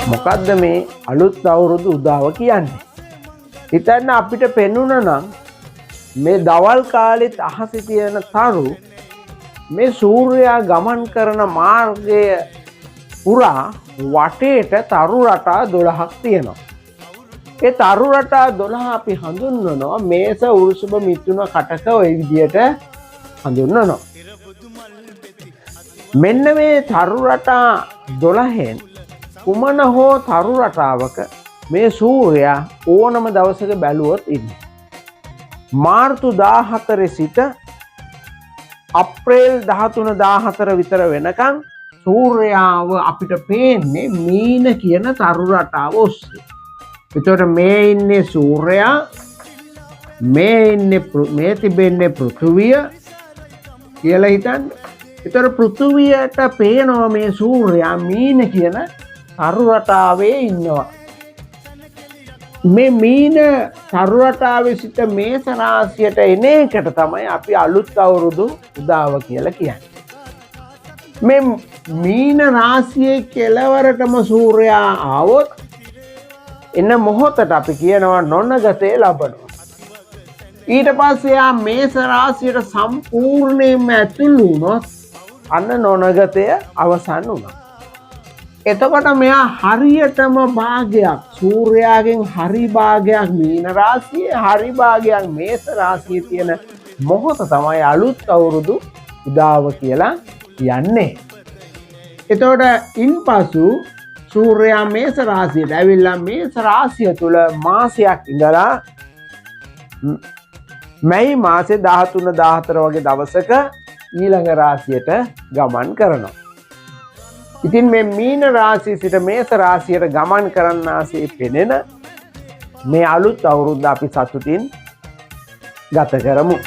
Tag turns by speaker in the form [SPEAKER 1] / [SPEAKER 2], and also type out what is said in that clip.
[SPEAKER 1] මොකද්ද මේ අලුත් අවුරුදු උදාව කියන්නේ? හිතන්න අපිට පෙනුණා නම් මේ දවල් කාලෙත් අහසේ තියෙන තරු මේ සූර්යයා ගමන් කරන මාර්ගය පුරා වටේට තරු රටා 12ක් තියෙනවා. ඒ තරු රටා 12 අපි හඳුන්වනවා මේස වෘෂභ මිථුන කටක ওই විදියට හඳුන්වනවා. මෙන්න මේ තරු රටා 12න් කුමන හෝ තරු රටාවක මේ සූර්යයා ඕනම දවසක බැලුවොත් ඉන්නේ. මාර්තු 14 සිට අප්‍රේල් 13 14 විතර වෙනකන් සූර්යාව අපිට පේන්නේ මීන කියන තරු රටාව ඔස්සේ. එතකොට මේ ඉන්නේ සූර්යයා, මේ තිබෙන්නේ පෘථුවිය කියලා හිතන්න. එතකොට පෘථුවියට පේනවා මේ සූර්යයා මීන කියන තරු රටාවේ ඉන්නවා. මේ මීන තරු රටාවේ සිට මේස රාශියට එන එකට තමයි අපි අලුත් අවුරුදු උදාව කියලා කියන්නේ. මේ මීන රාශියේ කෙළවරටම සූර්යයා ආවොත් එන මොහොතට අපි කියනවා නොනගතේ ලබනවා. ඊට පස්සේ ආ මේස රාශියට සම්පූර්ණයෙන්ම ඇතුළු වුණොත් අන්න නොනගතය අවසන් වුණා. එතකොට මෙයා හරියටම භාගයක් සූර්යාගෙන් හරි භාගයක් මීන රාශියේ හරි භාගයක් මේස රාශියේ තියෙන මොහොත තමයි අලුත් අවුරුදු උදාව කියලා කියන්නේ. එතකොට ඉන්පසු සූර්යයා මේස රාශියට ඇවිල්ලා මේස රාශිය තුල මාසයක් ඉඳලා මැයි මාසේ 13 14 වගේ දවසක ඊළඟ රාශියට ගමන් කරනවා. ඉතින් මේ මීන රාශිය සිට මේස රාශියට ගමන් කරන්න ආසේ පෙනෙන මේ අලුත් අවුරුද්ද අපි සතුටින් ගත කරමු.